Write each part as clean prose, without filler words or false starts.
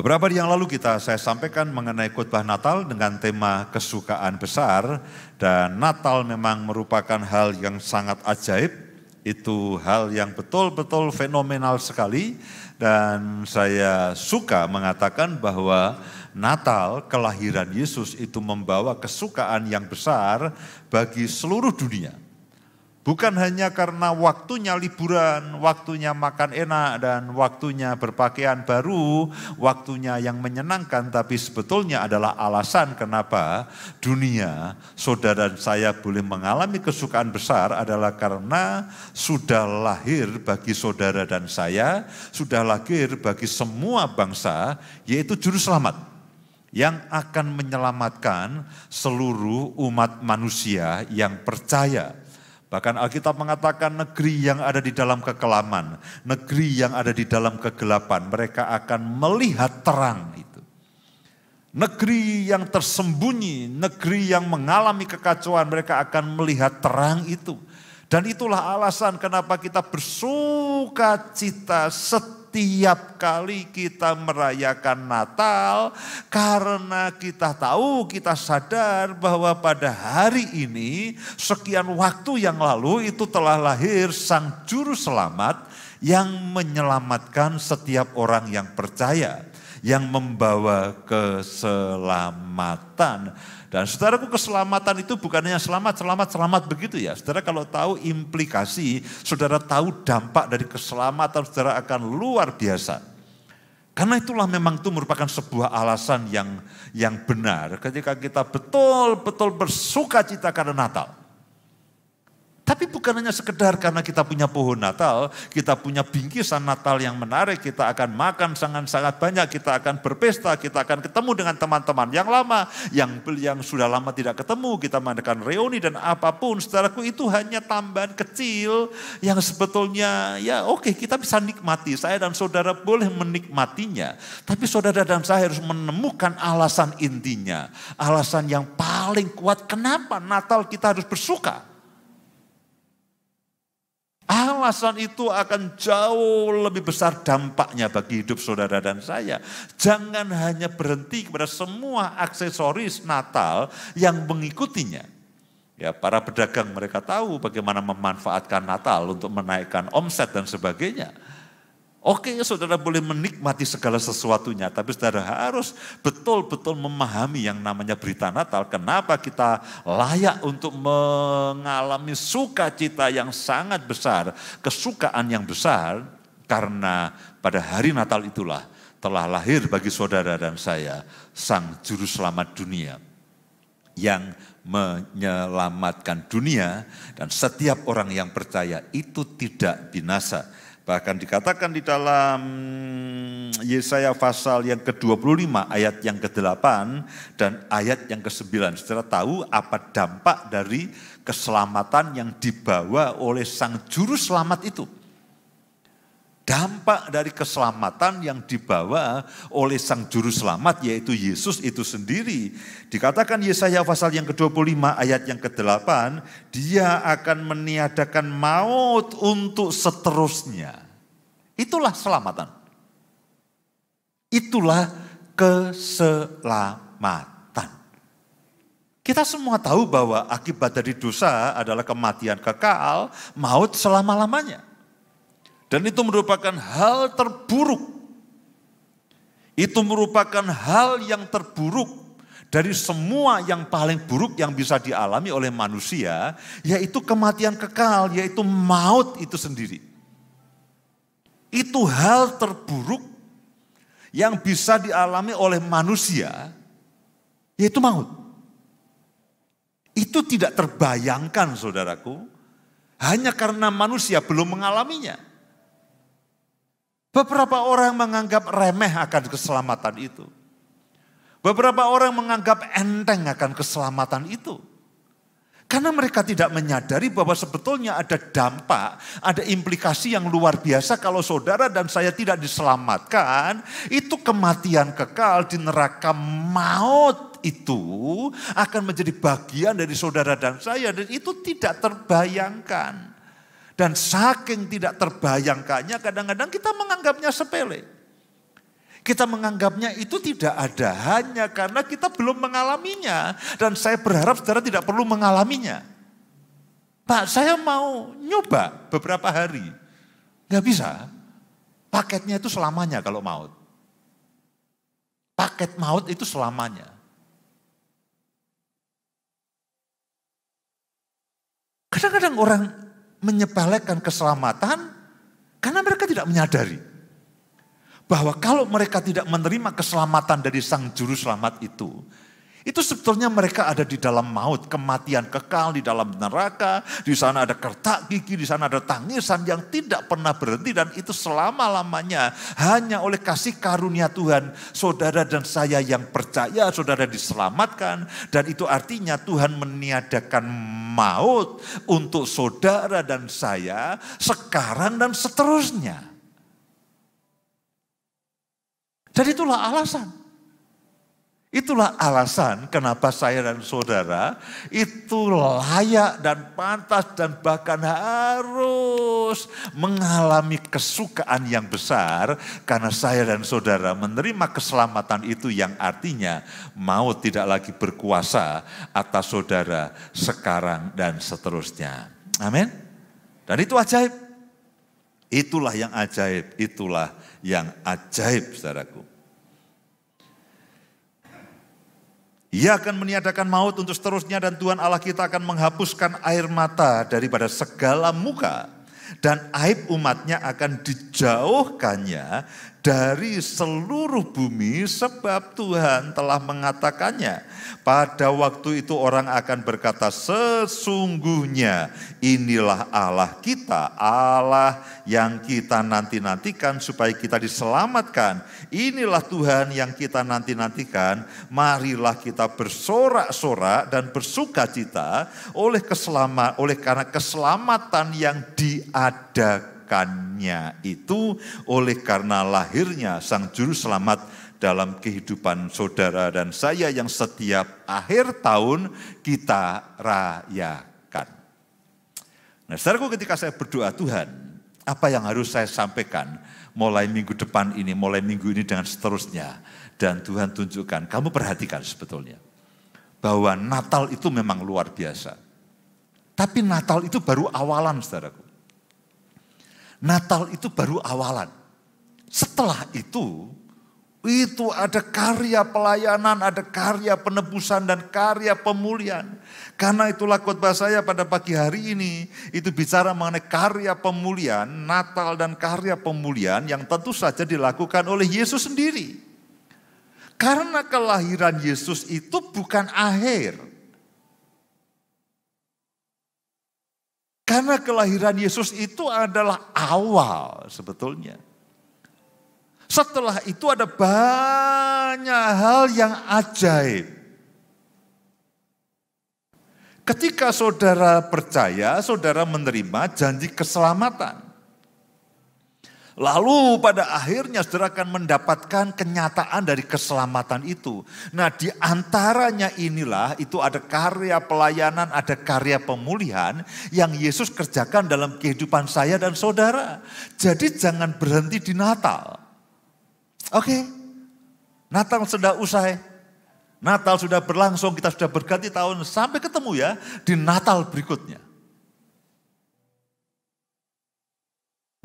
Beberapa hari yang lalu saya sampaikan mengenai khotbah Natal dengan tema kesukaan besar, dan Natal memang merupakan hal yang sangat ajaib, itu hal yang betul-betul fenomenal sekali, dan saya suka mengatakan bahwa Natal, kelahiran Yesus itu membawa kesukaan yang besar bagi seluruh dunia. Bukan hanya karena waktunya liburan, waktunya makan enak, dan waktunya berpakaian baru, waktunya yang menyenangkan, tapi sebetulnya adalah alasan kenapa dunia, saudara dan saya boleh mengalami kesukaan besar adalah karena sudah lahir bagi saudara dan saya, sudah lahir bagi semua bangsa, yaitu Juru Selamat yang akan menyelamatkan seluruh umat manusia yang percaya. Bahkan Alkitab mengatakan negeri yang ada di dalam kekelaman, negeri yang ada di dalam kegelapan, mereka akan melihat terang itu. Negeri yang tersembunyi, negeri yang mengalami kekacauan, mereka akan melihat terang itu. Dan itulah alasan kenapa kita bersuka cita setiap kali kita merayakan Natal, karena kita tahu, kita sadar bahwa pada hari ini, sekian waktu yang lalu itu telah lahir Sang Juru Selamat yang menyelamatkan setiap orang yang percaya, yang membawa keselamatan. Dan saudaraku, keselamatan itu bukan hanya selamat begitu ya. Saudara kalau tahu implikasi, saudara tahu dampak dari keselamatan, saudara akan luar biasa. Karena itulah memang itu merupakan sebuah alasan yang benar ketika kita betul-betul bersuka cita karena Natal. Tapi bukan hanya sekedar karena kita punya pohon Natal, kita punya bingkisan Natal yang menarik, kita akan makan sangat-sangat banyak, kita akan berpesta, kita akan ketemu dengan teman-teman yang lama, yang sudah lama tidak ketemu, kita mengadakan reuni dan apapun. Saudaraku, itu hanya tambahan kecil yang sebetulnya ya oke, kita bisa nikmati, saya dan saudara boleh menikmatinya. Tapi saudara dan saya harus menemukan alasan intinya, alasan yang paling kuat kenapa Natal kita harus bersuka. Alasan itu akan jauh lebih besar dampaknya bagi hidup saudara dan saya. Jangan hanya berhenti kepada semua aksesoris Natal yang mengikutinya. Ya, para pedagang mereka tahu bagaimana memanfaatkan Natal untuk menaikkan omset dan sebagainya. Oke, saudara boleh menikmati segala sesuatunya, tapi saudara harus betul-betul memahami yang namanya berita Natal. Kenapa kita layak untuk mengalami sukacita yang sangat besar, kesukaan yang besar, karena pada hari Natal itulah telah lahir bagi saudara dan saya Sang Juru Selamat dunia yang menyelamatkan dunia, dan setiap orang yang percaya itu tidak binasa. Bahkan dikatakan di dalam Yesaya pasal yang ke-25 ayat yang ke-8 dan ayat yang ke-9. Saudara tahu apa dampak dari keselamatan yang dibawa oleh Sang Juru Selamat itu? Dampak dari keselamatan yang dibawa oleh Sang Juru Selamat yaitu Yesus itu sendiri. Dikatakan Yesaya pasal yang ke-25 ayat yang ke-8, Dia akan meniadakan maut untuk seterusnya. Itulah keselamatan. Itulah keselamatan. Kita semua tahu bahwa akibat dari dosa adalah kematian kekal, maut selama-lamanya. Dan itu merupakan hal terburuk. Itu merupakan hal yang terburuk dari semua yang paling buruk yang bisa dialami oleh manusia, yaitu kematian kekal, yaitu maut itu sendiri. Itu hal terburuk yang bisa dialami oleh manusia, yaitu maut. Itu tidak terbayangkan, saudaraku, hanya karena manusia belum mengalaminya. Beberapa orang menganggap remeh akan keselamatan itu. Beberapa orang menganggap enteng akan keselamatan itu. Karena mereka tidak menyadari bahwa sebetulnya ada dampak, ada implikasi yang luar biasa kalau saudara dan saya tidak diselamatkan. Itu kematian kekal di neraka maut itu akan menjadi bagian dari saudara dan saya. Dan itu tidak terbayangkan. Dan saking tidak terbayangkannya kadang-kadang kita menganggapnya sepele. Kita menganggapnya itu tidak ada hanya karena kita belum mengalaminya. Dan saya berharap saudara tidak perlu mengalaminya. Pak, saya mau nyoba beberapa hari. Nggak bisa. Paketnya itu selamanya kalau maut. Paket maut itu selamanya. Kadang-kadang orang menyepelekan keselamatan karena mereka tidak menyadari bahwa kalau mereka tidak menerima keselamatan dari Sang Juru Selamat itu sebetulnya mereka ada di dalam maut, kematian kekal di dalam neraka, di sana ada kertak gigi, di sana ada tangisan yang tidak pernah berhenti dan itu selama-lamanya hanya oleh kasih karunia Tuhan, saudara dan saya yang percaya, saudara diselamatkan dan itu artinya Tuhan meniadakan maut untuk saudara dan saya sekarang dan seterusnya. Dan itulah alasan. Itulah alasan kenapa saya dan saudara itu layak dan pantas dan bahkan harus mengalami kesukaan yang besar karena saya dan saudara menerima keselamatan itu yang artinya maut tidak lagi berkuasa atas saudara sekarang dan seterusnya. Amin. Dan itu ajaib. Itulah yang ajaib, itulah yang ajaib saudaraku. Ia akan meniadakan maut untuk seterusnya dan Tuhan Allah kita akan menghapuskan air mata daripada segala muka. Dan aib umatnya akan dijauhkannya dari seluruh bumi sebab Tuhan telah mengatakannya. Pada waktu itu orang akan berkata sesungguhnya inilah Allah kita, Allah yang kita nanti-nantikan supaya kita diselamatkan. Inilah Tuhan yang kita nanti-nantikan, marilah kita bersorak-sorak dan bersukacita oleh karena keselamatan yang diadakannya itu oleh karena lahirnya Sang Juru Selamat dalam kehidupan saudara dan saya yang setiap akhir tahun kita rayakan. Nah, saudaraku, ketika saya berdoa, Tuhan, apa yang harus saya sampaikan mulai minggu depan ini, mulai minggu ini dan seterusnya. Dan Tuhan tunjukkan, kamu perhatikan sebetulnya bahwa Natal itu memang luar biasa. Tapi Natal itu baru awalan, saudaraku. Natal itu baru awalan. Setelah itu ada karya pelayanan, ada karya penebusan dan karya pemulihan. Karena itulah khotbah saya pada pagi hari ini itu bicara mengenai karya pemulihan, Natal dan karya pemulihan yang tentu saja dilakukan oleh Yesus sendiri. Karena kelahiran Yesus itu bukan akhir. Karena kelahiran Yesus itu adalah awal sebetulnya. Setelah itu ada banyak hal yang ajaib. Ketika saudara percaya, saudara menerima janji keselamatan. Lalu pada akhirnya saudara akan mendapatkan kenyataan dari keselamatan itu. Nah, di antaranya inilah itu ada karya pelayanan, ada karya pemulihan yang Yesus kerjakan dalam kehidupan saya dan saudara. Jadi jangan berhenti di Natal. Oke, Natal sudah usai, Natal sudah berlangsung, kita sudah berganti tahun, sampai ketemu ya di Natal berikutnya.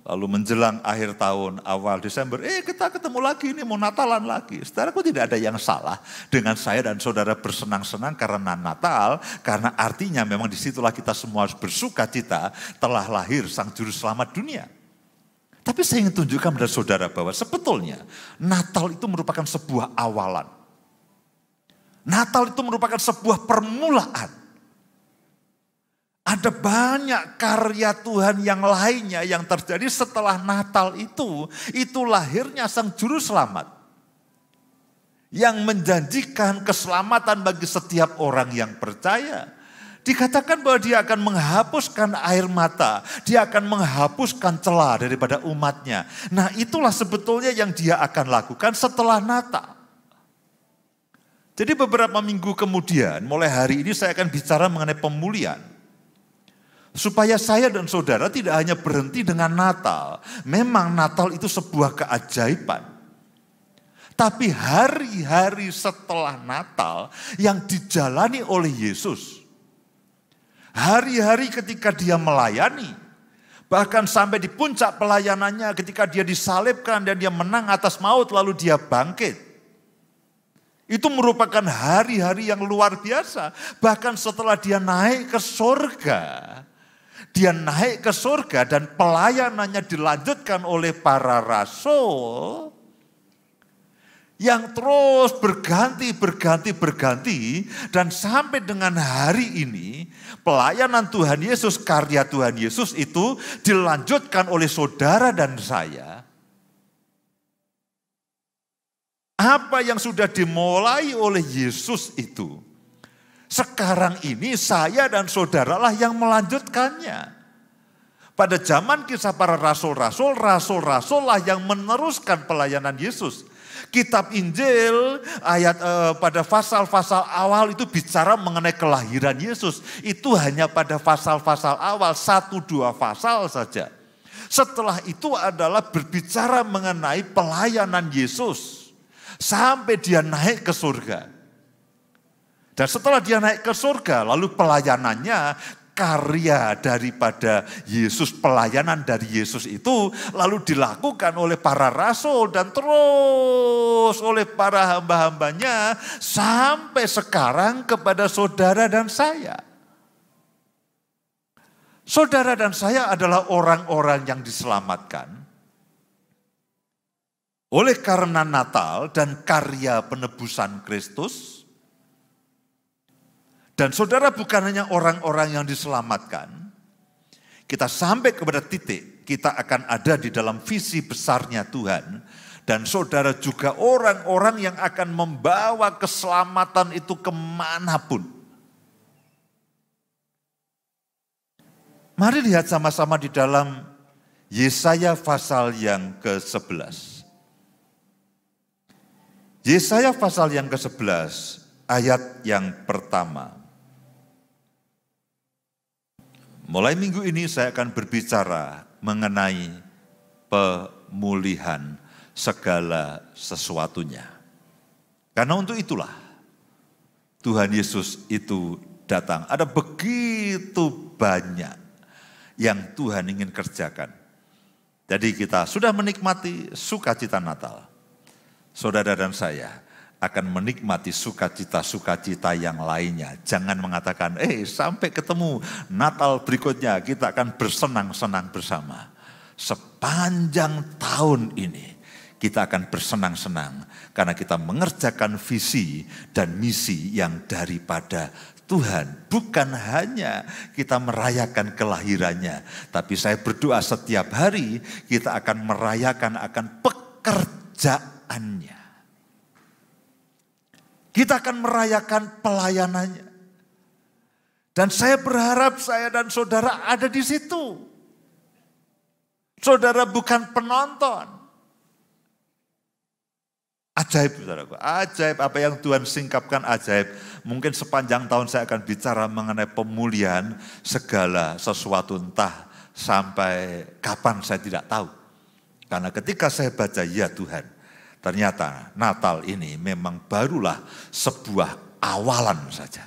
Lalu menjelang akhir tahun, awal Desember, kita ketemu lagi ini mau Natalan lagi. Saudaraku, tidak ada yang salah dengan saya dan saudara bersenang-senang karena Natal, karena artinya memang disitulah kita semua harus bersuka cita telah lahir Sang Juru Selamat dunia. Tapi saya ingin tunjukkan pada saudara bahwa sebetulnya Natal itu merupakan sebuah awalan. Natal itu merupakan sebuah permulaan. Ada banyak karya Tuhan yang lainnya yang terjadi setelah Natal itu lahirnya Sang Juru Selamat. Yang menjanjikan keselamatan bagi setiap orang yang percaya. Dikatakan bahwa dia akan menghapuskan air mata. Dia akan menghapuskan celah daripada umatnya. Nah, itulah sebetulnya yang dia akan lakukan setelah Natal. Jadi beberapa minggu kemudian, mulai hari ini saya akan bicara mengenai pemulihan. Supaya saya dan saudara tidak hanya berhenti dengan Natal. Memang Natal itu sebuah keajaiban. Tapi hari-hari setelah Natal yang dijalani oleh Yesus, hari-hari ketika dia melayani, bahkan sampai di puncak pelayanannya ketika dia disalibkan dan dia menang atas maut lalu dia bangkit. Itu merupakan hari-hari yang luar biasa. Bahkan setelah dia naik ke surga, dia naik ke surga dan pelayanannya dilanjutkan oleh para rasul yang terus berganti dan sampai dengan hari ini pelayanan Tuhan Yesus, karya Tuhan Yesus itu dilanjutkan oleh saudara dan saya. Apa yang sudah dimulai oleh Yesus itu, sekarang ini saya dan saudaralah yang melanjutkannya. Pada zaman kisah para rasul-rasul, rasul-rasullah yang meneruskan pelayanan Yesus. Kitab Injil pada pasal-pasal awal itu bicara mengenai kelahiran Yesus. Itu hanya pada pasal-pasal awal, 1-2 pasal saja. Setelah itu adalah berbicara mengenai pelayanan Yesus. Sampai dia naik ke surga. Dan setelah dia naik ke surga, lalu pelayanannya, karya daripada Yesus, pelayanan dari Yesus itu lalu dilakukan oleh para rasul dan terus oleh para hamba-hambanya sampai sekarang kepada saudara dan saya. Saudara dan saya adalah orang-orang yang diselamatkan oleh karena Natal dan karya penebusan Kristus. Dan saudara bukan hanya orang-orang yang diselamatkan. Kita sampai kepada titik kita akan ada di dalam visi besarnya Tuhan. Dan saudara juga orang-orang yang akan membawa keselamatan itu kemanapun. Mari lihat sama-sama di dalam Yesaya pasal yang ke-11. Yesaya pasal yang ke-11 ayat yang pertama. Mulai minggu ini saya akan berbicara mengenai pemulihan segala sesuatunya. Karena untuk itulah Tuhan Yesus itu datang. Ada begitu banyak yang Tuhan ingin kerjakan. Jadi kita sudah menikmati sukacita Natal. Saudara dan saya akan menikmati sukacita-sukacita yang lainnya. Jangan mengatakan, sampai ketemu Natal berikutnya kita akan bersenang-senang bersama. Sepanjang tahun ini kita akan bersenang-senang karena kita mengerjakan visi dan misi yang daripada Tuhan. Bukan hanya kita merayakan kelahirannya, tapi saya berdoa setiap hari kita akan merayakan akan pekerjaannya. Kita akan merayakan pelayanannya. Dan saya berharap saya dan saudara ada di situ. Saudara bukan penonton. Ajaib, saudaraku. Ajaib apa yang Tuhan singkapkan ajaib. Mungkin sepanjang tahun saya akan bicara mengenai pemulihan segala sesuatu, entah sampai kapan saya tidak tahu. Karena ketika saya baca, ya Tuhan, ternyata Natal ini memang barulah sebuah awalan saja.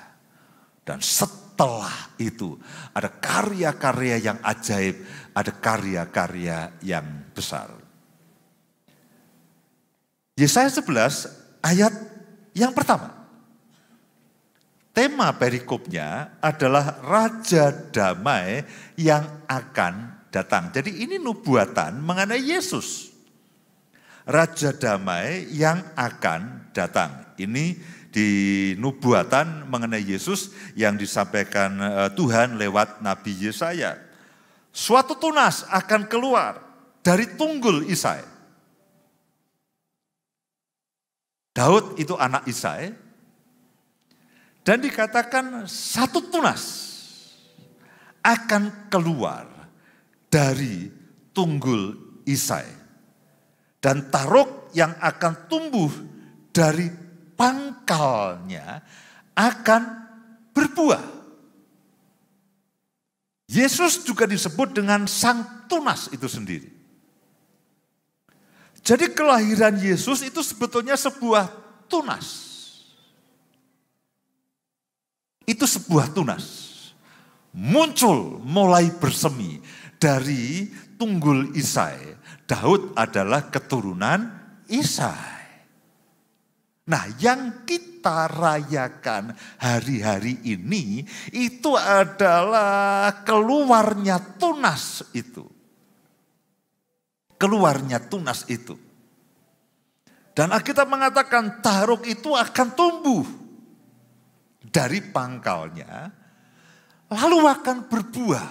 Dan setelah itu ada karya-karya yang ajaib, ada karya-karya yang besar. Yesaya 11 ayat yang pertama. Tema perikopnya adalah Raja Damai yang akan datang. Jadi ini nubuatan mengenai Yesus. Raja Damai yang akan datang. Ini di nubuatan mengenai Yesus yang disampaikan Tuhan lewat Nabi Yesaya. Suatu tunas akan keluar dari tunggul Isai. Daud itu anak Isai. Dan dikatakan satu tunas akan keluar dari tunggul Isai. Dan taruk yang akan tumbuh dari pangkalnya akan berbuah. Yesus juga disebut dengan sang tunas itu sendiri. Jadi kelahiran Yesus itu sebetulnya sebuah tunas. Itu sebuah tunas. Muncul mulai bersemi dari tunggul Isai. Daud adalah keturunan Isai. Nah, yang kita rayakan hari-hari ini itu adalah keluarnya tunas itu. Keluarnya tunas itu. Dan Alkitab mengatakan Taharuk itu akan tumbuh dari pangkalnya, lalu akan berbuah.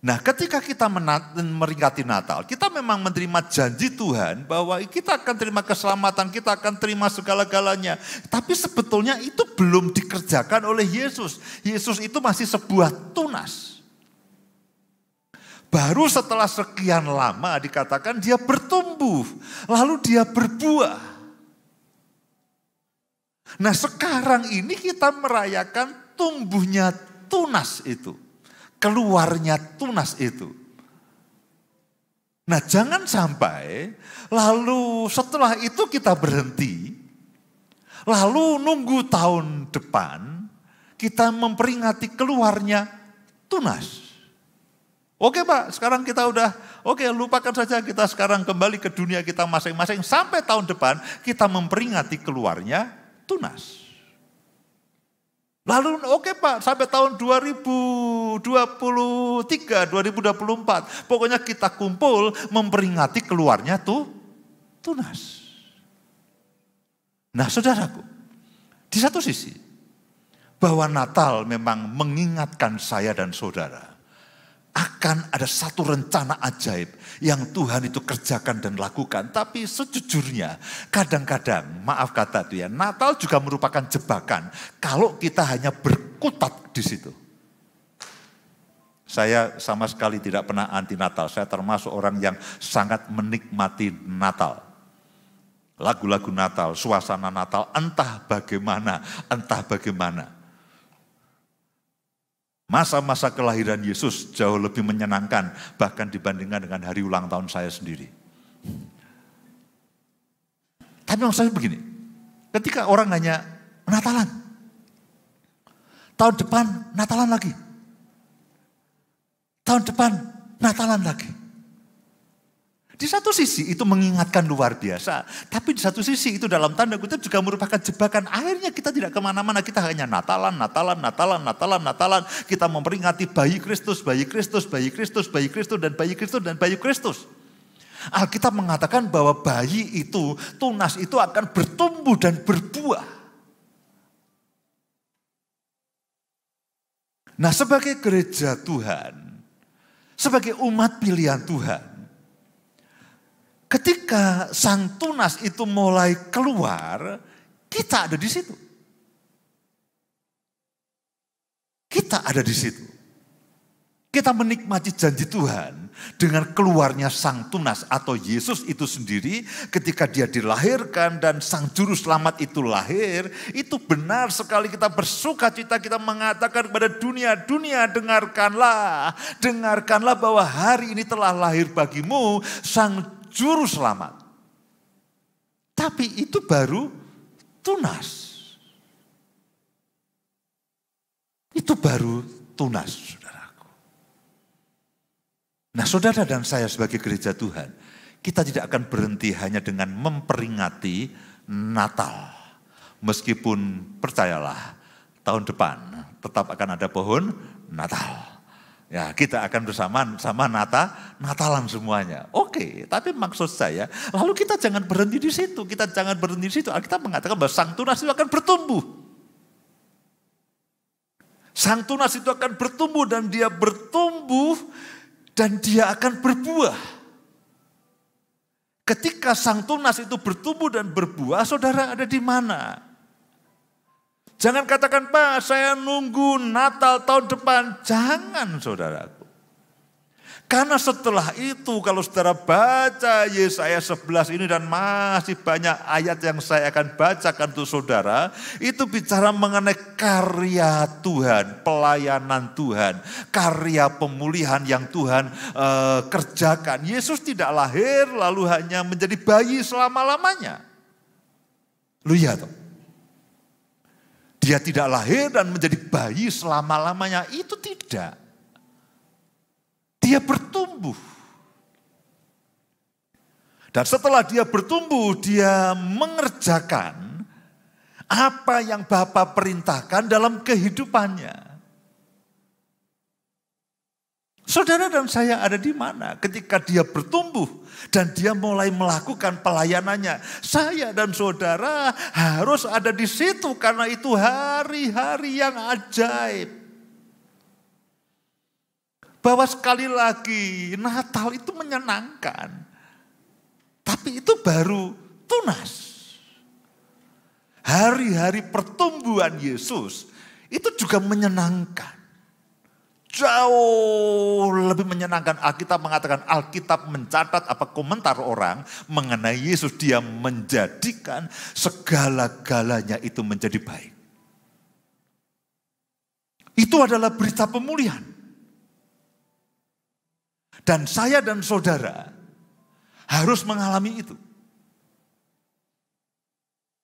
Nah, ketika kita meringati Natal, kita memang menerima janji Tuhan bahwa kita akan terima keselamatan, kita akan terima segala-galanya. Tapi sebetulnya itu belum dikerjakan oleh Yesus. Yesus itu masih sebuah tunas. Baru setelah sekian lama dikatakan dia bertumbuh, lalu dia berbuah. Nah, sekarang ini kita merayakan tumbuhnya tunas itu. Keluarnya tunas itu. Nah, jangan sampai lalu setelah itu kita berhenti, lalu nunggu tahun depan kita memperingati keluarnya tunas. Oke Pak, sekarang kita udah, lupakan saja, kita sekarang kembali ke dunia kita masing-masing. Sampai tahun depan kita memperingati keluarnya tunas. Lalu Pak, sampai tahun 2023, 2024. Pokoknya kita kumpul memperingati keluarnya tunas. Nah saudaraku, di satu sisi bahwa Natal memang mengingatkan saya dan saudara akan ada satu rencana ajaib yang Tuhan itu kerjakan dan lakukan. Tapi sejujurnya kadang-kadang, maaf kata itu ya, Natal juga merupakan jebakan kalau kita hanya berkutat di situ. Saya sama sekali tidak pernah anti Natal, saya termasuk orang yang sangat menikmati Natal. Lagu-lagu Natal, suasana Natal, entah bagaimana. Masa-masa kelahiran Yesus jauh lebih menyenangkan bahkan dibandingkan dengan hari ulang tahun saya sendiri. Tapi maksud saya begini, ketika orang hanya Natalan, tahun depan Natalan lagi, tahun depan Natalan lagi. Di satu sisi itu mengingatkan luar biasa, tapi di satu sisi itu dalam tanda kutip juga merupakan jebakan. Akhirnya kita tidak kemana-mana, kita hanya Natalan. Kita memperingati bayi Kristus, dan bayi Kristus. Alkitab mengatakan bahwa bayi itu, tunas itu akan bertumbuh dan berbuah. Nah, sebagai gereja Tuhan, sebagai umat pilihan Tuhan, ketika sang tunas itu mulai keluar, kita ada di situ. Kita ada di situ. Kita menikmati janji Tuhan dengan keluarnya sang tunas atau Yesus itu sendiri ketika dia dilahirkan dan sang juru selamat itu lahir. Itu benar sekali, kita bersuka cita, kita mengatakan kepada dunia, dengarkanlah bahwa hari ini telah lahir bagimu sang juru selamat. Tapi itu baru tunas. Itu baru tunas, saudaraku. Nah, saudara dan saya sebagai gereja Tuhan, kita tidak akan berhenti hanya dengan memperingati Natal. Meskipun percayalah, tahun depan tetap akan ada pohon Natal. Ya, kita akan bersama Natalan semuanya. Oke, tapi maksud saya, lalu kita jangan berhenti di situ. Kita mengatakan bahwa sang tunas itu akan bertumbuh. Sang tunas itu akan bertumbuh dan dia bertumbuh dan dia akan berbuah. Ketika sang tunas itu bertumbuh dan berbuah, saudara ada di mana? Jangan katakan, Pak, saya nunggu Natal tahun depan. Jangan, saudaraku. Karena setelah itu kalau saudara baca Yesaya 11 ini dan masih banyak ayat yang saya akan bacakan untuk saudara, itu bicara mengenai karya Tuhan, pelayanan Tuhan, karya pemulihan yang Tuhan kerjakan. Yesus tidak lahir lalu hanya menjadi bayi selama-lamanya. Lu ya toh? Dia tidak lahir dan menjadi bayi selama-lamanya, itu tidak. Dia bertumbuh. Dan setelah dia bertumbuh, dia mengerjakan apa yang Bapa perintahkan dalam kehidupannya. Saudara dan saya ada di mana ketika dia bertumbuh dan dia mulai melakukan pelayanannya. Saya dan saudara harus ada di situ karena itu hari-hari yang ajaib. Bahwa sekali lagi Natal itu menyenangkan. Tapi itu baru tunas. Hari-hari pertumbuhan Yesus itu juga menyenangkan. Jauh lebih menyenangkan. Alkitab mengatakan, Alkitab mencatat apa komentar orang mengenai Yesus. Dia menjadikan segala-galanya itu menjadi baik. Itu adalah berita pemulihan. Dan saya dan saudara harus mengalami itu.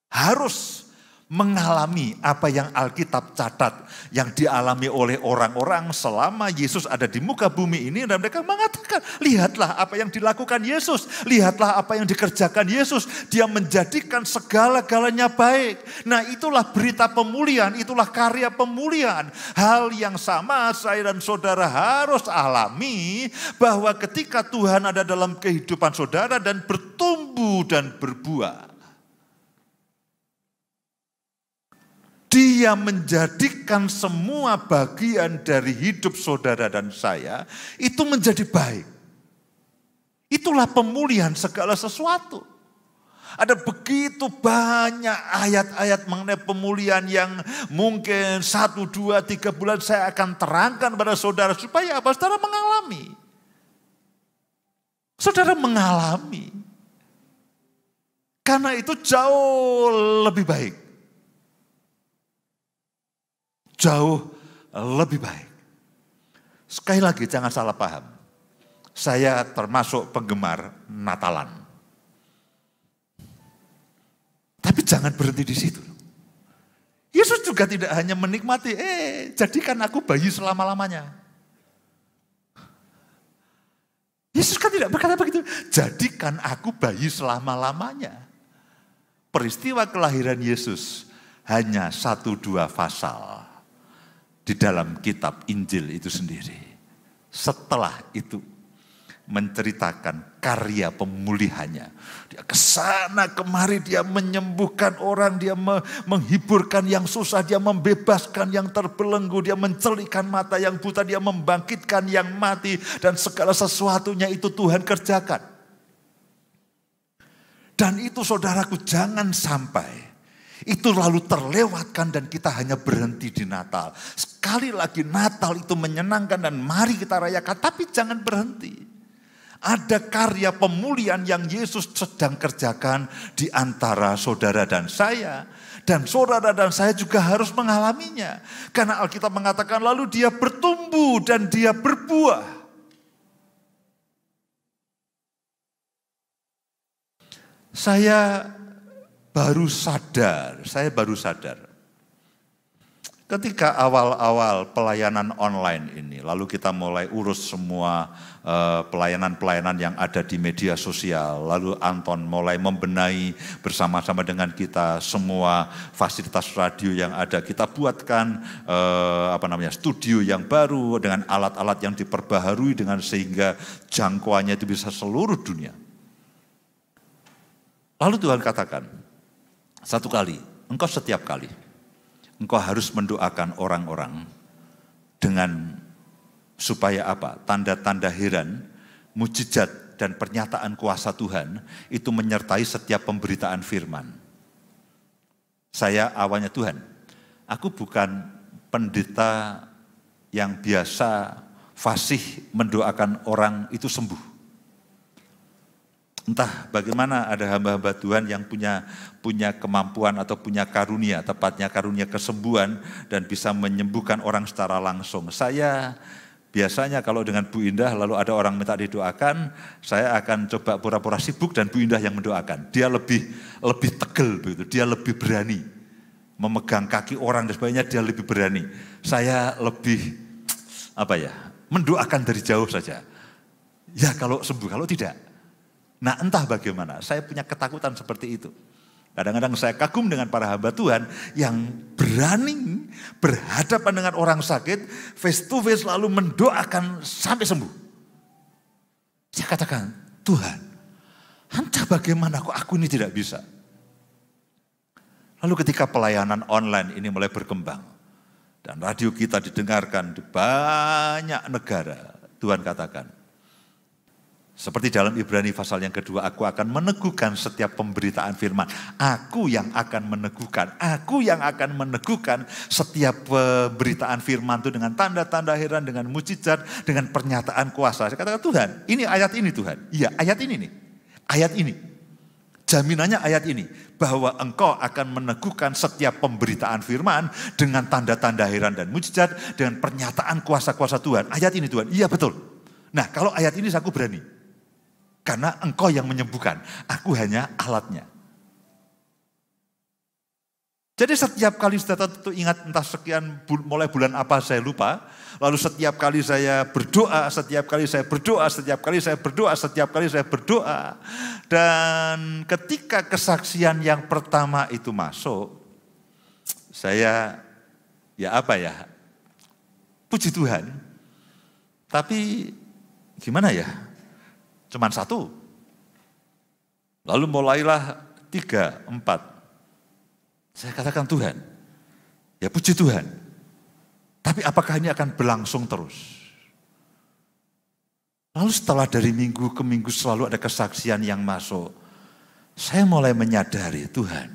Harus mengalami apa yang Alkitab catat, yang dialami oleh orang-orang selama Yesus ada di muka bumi ini. Dan mereka mengatakan, lihatlah apa yang dilakukan Yesus, lihatlah apa yang dikerjakan Yesus. Dia menjadikan segala-galanya baik. Nah, itulah berita pemulihan, itulah karya pemulihan. Hal yang sama saya dan saudara harus alami, bahwa ketika Tuhan ada dalam kehidupan saudara dan bertumbuh dan berbuah, Dia menjadikan semua bagian dari hidup saudara dan saya itu menjadi baik. Itulah pemulihan segala sesuatu. Ada begitu banyak ayat-ayat mengenai pemulihan yang mungkin 1, 2, 3 bulan saya akan terangkan pada saudara. Supaya apa? Saudara mengalami. Saudara mengalami. Karena itu jauh lebih baik. Jauh lebih baik. Sekali lagi jangan salah paham. Saya termasuk penggemar Natalan. Tapi jangan berhenti di situ. Yesus juga tidak hanya menikmati, jadikan aku bayi selama-lamanya. Yesus kan tidak berkata begitu, jadikan aku bayi selama-lamanya. Peristiwa kelahiran Yesus hanya 1-2 pasal di dalam kitab Injil itu sendiri. Setelah itu menceritakan karya pemulihannya. Dia kesana kemari, dia menyembuhkan orang, dia menghiburkan yang susah, dia membebaskan yang terbelenggu, dia mencelikan mata yang buta, dia membangkitkan yang mati, dan segala sesuatunya itu Tuhan kerjakan. Dan itu saudaraku, jangan sampai itu lalu terlewatkan dan kita hanya berhenti di Natal. Sekali lagi Natal itu menyenangkan dan mari kita rayakan, tapi jangan berhenti. Ada karya pemulihan yang Yesus sedang kerjakan di antara saudara dan saya. Dan saudara dan saya juga harus mengalaminya. Karena Alkitab mengatakan lalu dia bertumbuh dan dia berbuah. Saya baru sadar ketika awal-awal pelayanan online ini, lalu kita mulai urus semua pelayanan-pelayanan yang ada di media sosial, lalu Anton mulai membenahi bersama-sama dengan kita semua fasilitas radio yang ada, kita buatkan studio yang baru dengan alat-alat yang diperbaharui dengan sehingga jangkauannya itu bisa seluruh dunia. Lalu Tuhan katakan, satu kali, engkau setiap kali, engkau harus mendoakan orang-orang dengan supaya apa? Tanda-tanda heran, mujizat dan pernyataan kuasa Tuhan itu menyertai setiap pemberitaan firman. Saya awalnya Tuhan, aku bukan pendeta yang biasa fasih mendoakan orang itu sembuh. Entah bagaimana ada hamba-hamba Tuhan yang punya kemampuan atau punya karunia, tepatnya karunia kesembuhan dan bisa menyembuhkan orang secara langsung. Saya biasanya kalau dengan Bu Indah lalu ada orang minta didoakan, saya akan coba pura-pura sibuk dan Bu Indah yang mendoakan. Dia lebih tegel begitu, dia lebih berani memegang kaki orang dan sebagainya, dia lebih berani. Saya lebih mendoakan dari jauh saja. Ya kalau sembuh, kalau tidak. Nah entah bagaimana, saya punya ketakutan seperti itu. Kadang-kadang saya kagum dengan para hamba Tuhan yang berani berhadapan dengan orang sakit, face to face lalu mendoakan sampai sembuh. Saya katakan, Tuhan, entah bagaimana kok aku ini tidak bisa. Lalu ketika pelayanan online ini mulai berkembang, dan radio kita didengarkan di banyak negara, Tuhan katakan, seperti dalam Ibrani pasal yang kedua, aku akan meneguhkan setiap pemberitaan firman. Aku yang akan meneguhkan setiap pemberitaan firman itu dengan tanda-tanda heran, dengan mujizat, dengan pernyataan kuasa. Saya katakan, Tuhan, ini ayat ini Tuhan. Iya, ayat ini nih. Ayat ini. Jaminannya ayat ini. Bahwa engkau akan meneguhkan setiap pemberitaan firman dengan tanda-tanda heran dan mujizat, dengan pernyataan kuasa-kuasa Tuhan. Ayat ini Tuhan. Iya betul. Nah kalau ayat ini aku berani. Karena engkau yang menyembuhkan, aku hanya alatnya. Jadi setiap kali saudara tentu ingat entah sekian mulai bulan apa saya lupa. Lalu setiap kali saya berdoa, setiap kali saya berdoa. Dan ketika kesaksian yang pertama itu masuk, saya puji Tuhan. Tapi gimana ya? Cuman satu. Lalu mulailah 3, 4. Saya katakan Tuhan, ya puji Tuhan. Tapi apakah ini akan berlangsung terus? Lalu setelah dari minggu ke minggu selalu ada kesaksian yang masuk. Saya mulai menyadari Tuhan,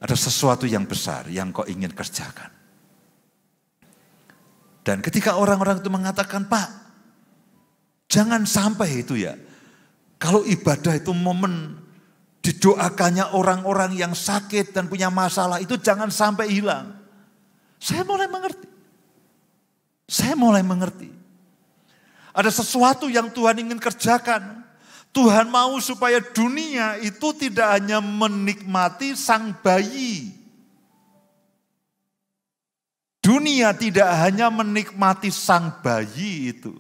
ada sesuatu yang besar yang kau ingin kerjakan. Dan ketika orang-orang itu mengatakan, Pak, jangan sampai itu ya. Kalau ibadah itu momen didoakannya orang-orang yang sakit dan punya masalah itu jangan sampai hilang. Saya mulai mengerti. Ada sesuatu yang Tuhan ingin kerjakan. Tuhan mau supaya dunia itu tidak hanya menikmati sang bayi. Dunia tidak hanya menikmati sang bayi itu.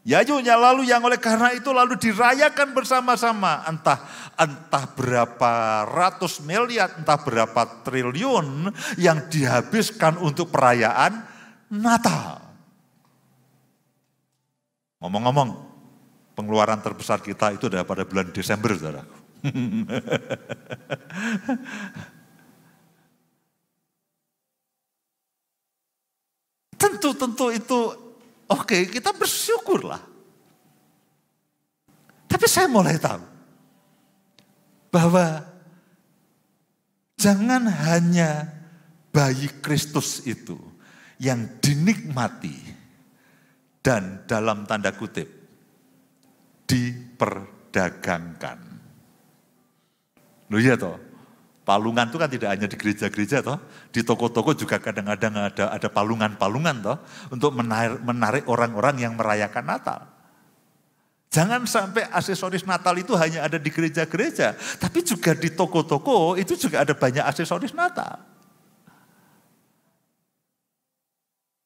Yayunya lalu yang oleh karena itu lalu dirayakan bersama-sama. Entah berapa ratus miliar, entah berapa triliun yang dihabiskan untuk perayaan Natal. Ngomong-ngomong, pengeluaran terbesar kita itu adalah pada bulan Desember, saudaraku. Tentu itu oke, kita bersyukurlah. Tapi saya mulai tahu bahwa jangan hanya bayi Kristus itu yang dinikmati dan dalam tanda kutip diperdagangkan. Loh iya toh, palungan itu kan tidak hanya di gereja-gereja toh, di toko-toko juga kadang-kadang ada palungan-palungan toh untuk menarik orang-orang yang merayakan Natal. Jangan sampai aksesoris Natal itu hanya ada di gereja-gereja, tapi juga di toko-toko itu juga ada banyak aksesoris Natal.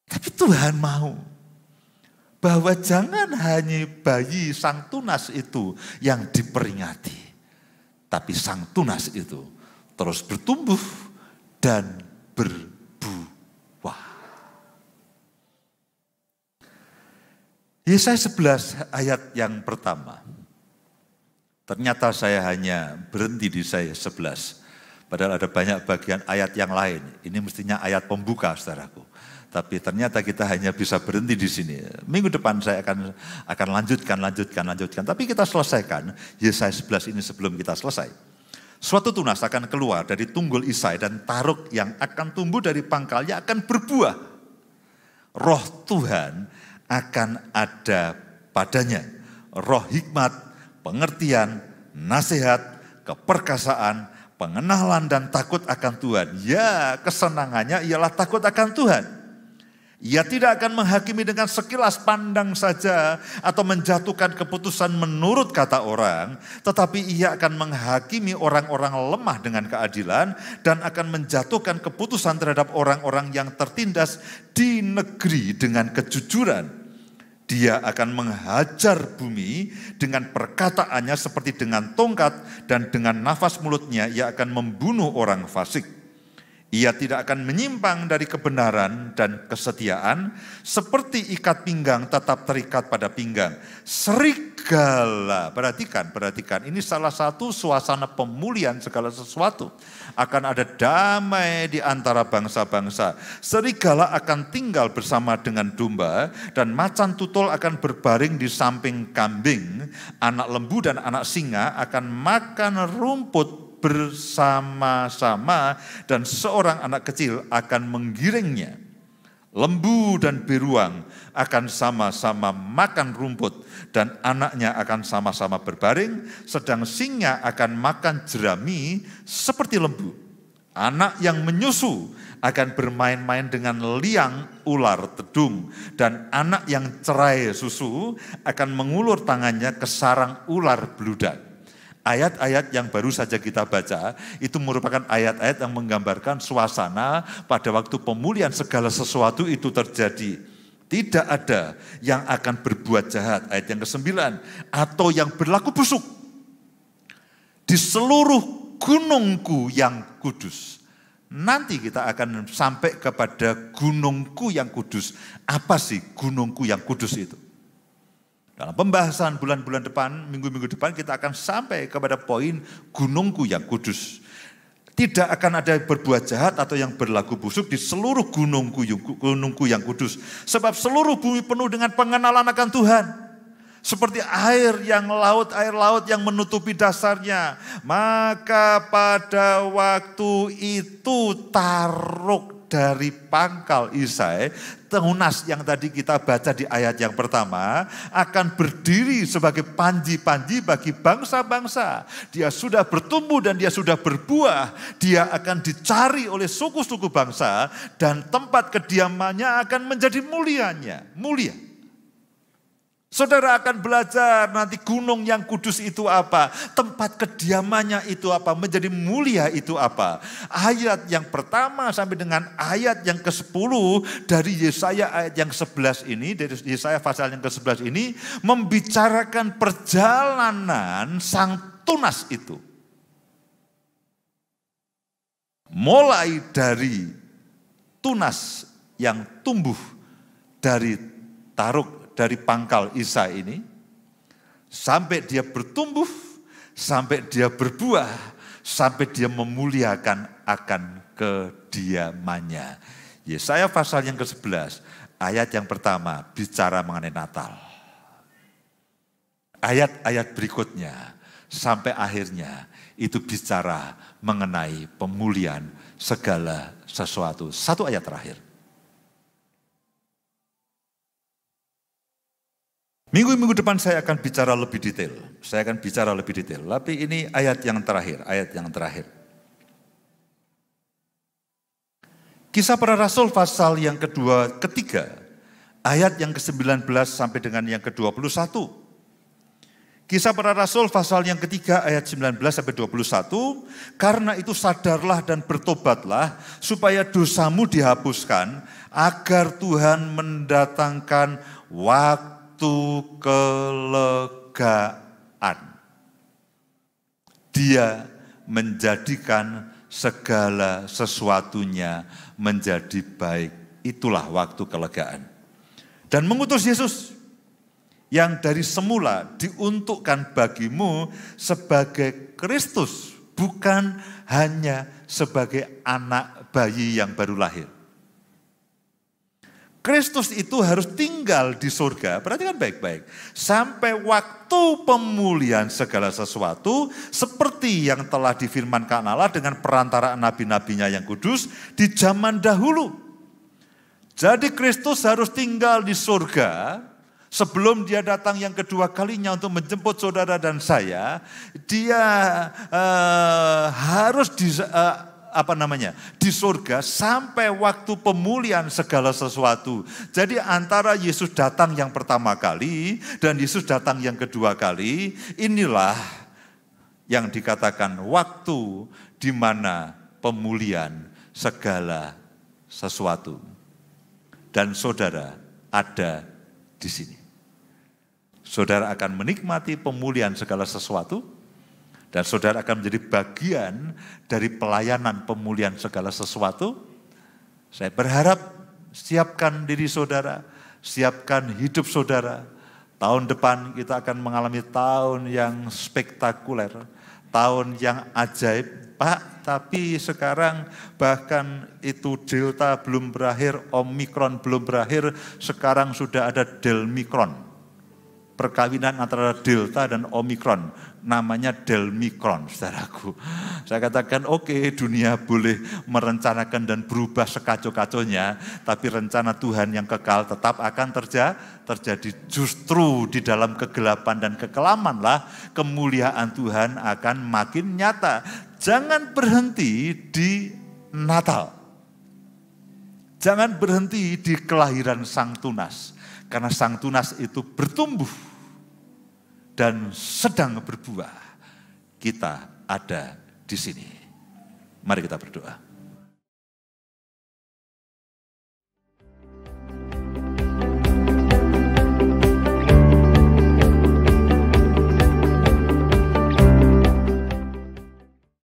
Tapi Tuhan mau bahwa jangan hanya bayi sang tunas itu yang diperingati, tapi sang tunas itu terus bertumbuh dan berbuah. Yesaya 11 ayat yang pertama. Ternyata saya hanya berhenti di Yesaya 11. Padahal ada banyak bagian ayat yang lain. Ini mestinya ayat pembuka, saudaraku. Tapi ternyata kita hanya bisa berhenti di sini. Minggu depan saya akan lanjutkan. Tapi kita selesaikan Yesaya 11 ini sebelum kita selesai. Suatu tunas akan keluar dari tunggul Isai dan taruk yang akan tumbuh dari pangkalnya akan berbuah. Roh Tuhan akan ada padanya. Roh hikmat, pengertian, nasihat, keperkasaan, pengenalan dan takut akan Tuhan. Ya, kesenangannya ialah takut akan Tuhan. Ia tidak akan menghakimi dengan sekilas pandang saja atau menjatuhkan keputusan menurut kata orang, tetapi ia akan menghakimi orang-orang lemah dengan keadilan dan akan menjatuhkan keputusan terhadap orang-orang yang tertindas di negeri dengan kejujuran. Dia akan menghajar bumi dengan perkataannya seperti dengan tongkat, dan dengan nafas mulutnya ia akan membunuh orang fasik. Ia tidak akan menyimpang dari kebenaran dan kesetiaan, seperti ikat pinggang tetap terikat pada pinggang. Serigala, perhatikan, ini salah satu suasana pemulihan segala sesuatu. Akan ada damai di antara bangsa-bangsa. Serigala akan tinggal bersama dengan domba, dan macan tutul akan berbaring di samping kambing. Anak lembu dan anak singa akan makan rumput bersama-sama, dan seorang anak kecil akan menggiringnya. Lembu dan beruang akan sama-sama makan rumput, dan anaknya akan sama-sama berbaring, sedang singa akan makan jerami seperti lembu. Anak yang menyusu akan bermain-main dengan liang ular tedung, dan anak yang cerai susu akan mengulur tangannya ke sarang ular beludak. Ayat-ayat yang baru saja kita baca itu merupakan ayat-ayat yang menggambarkan suasana pada waktu pemulihan segala sesuatu itu terjadi. Tidak ada yang akan berbuat jahat, ayat yang ke-9, atau yang berlaku busuk di seluruh gunungku yang kudus. Nanti kita akan sampai kepada gunungku yang kudus. Apa sih gunungku yang kudus itu? Dalam pembahasan bulan-bulan depan, minggu-minggu depan, kita akan sampai kepada poin gunungku yang kudus. Tidak akan ada berbuat jahat atau yang berlaku busuk di seluruh gunungku yang kudus. Sebab seluruh bumi penuh dengan pengenalan akan Tuhan. Seperti air laut yang menutupi dasarnya. Maka pada waktu itu Taruk dari pangkal Isai, Tunas yang tadi kita baca di ayat yang pertama, akan berdiri sebagai panji-panji bagi bangsa-bangsa. Dia sudah bertumbuh dan dia sudah berbuah. Dia akan dicari oleh suku-suku bangsa, dan tempat kediamannya akan menjadi mulia. Saudara akan belajar nanti gunung yang kudus itu apa, tempat kediamannya itu apa, menjadi mulia itu apa. Ayat yang pertama sampai dengan ayat yang ke-10 dari Yesaya ayat yang 11 ini, dari Yesaya pasal yang ke-11 ini, membicarakan perjalanan sang Tunas itu. Mulai dari Tunas yang tumbuh dari Taruk, dari pangkal Isai ini, sampai dia bertumbuh, sampai dia berbuah, sampai dia memuliakan akan kediamannya. Yesaya pasal yang ke-11, ayat yang pertama bicara mengenai Natal. Ayat-ayat berikutnya sampai akhirnya itu bicara mengenai pemulihan segala sesuatu. Satu ayat terakhir. Minggu-minggu depan saya akan bicara lebih detail. Tapi ini ayat yang terakhir. Kisah Para Rasul pasal yang ketiga, ayat yang ke-19 sampai dengan yang ke-21. Kisah Para Rasul pasal yang ketiga, ayat 19 sampai 21. Karena itu sadarlah dan bertobatlah, supaya dosamu dihapuskan, agar Tuhan mendatangkan waktu kelegaan. Dia menjadikan segala sesuatunya menjadi baik. Itulah waktu kelegaan. Dan mengutus Yesus yang dari semula diuntukkan bagimu sebagai Kristus, bukan hanya sebagai anak bayi yang baru lahir. Kristus itu harus tinggal di surga, perhatikan baik-baik, sampai waktu pemulihan segala sesuatu, seperti yang telah difirmankan Allah dengan perantaraan nabi-nabinya yang kudus di zaman dahulu. Jadi Kristus harus tinggal di surga sebelum dia datang yang kedua kalinya untuk menjemput saudara dan saya. Dia harus di surga sampai waktu pemulihan segala sesuatu. Jadi antara Yesus datang yang pertama kali dan Yesus datang yang kedua kali, inilah yang dikatakan waktu di mana pemulihan segala sesuatu. Dan saudara ada di sini. Saudara akan menikmati pemulihan segala sesuatu, dan saudara akan menjadi bagian dari pelayanan pemulihan segala sesuatu. Saya berharap siapkan diri saudara, siapkan hidup saudara. Tahun depan kita akan mengalami tahun yang spektakuler, tahun yang ajaib. Pak, tapi sekarang bahkan itu Delta belum berakhir, Omikron belum berakhir, sekarang sudah ada Delmikron. Perkawinan antara Delta dan Omikron, namanya Delmikron, saudaraku. Saya katakan oke, dunia boleh merencanakan dan berubah sekacau-kacaunya, tapi rencana Tuhan yang kekal tetap akan terjadi. Justru di dalam kegelapan dan kekelamanlah kemuliaan Tuhan akan makin nyata. Jangan berhenti di Natal. Jangan berhenti di kelahiran Sang Tunas. Karena Sang Tunas itu bertumbuh dan sedang berbuah. Kita ada di sini. Mari kita berdoa.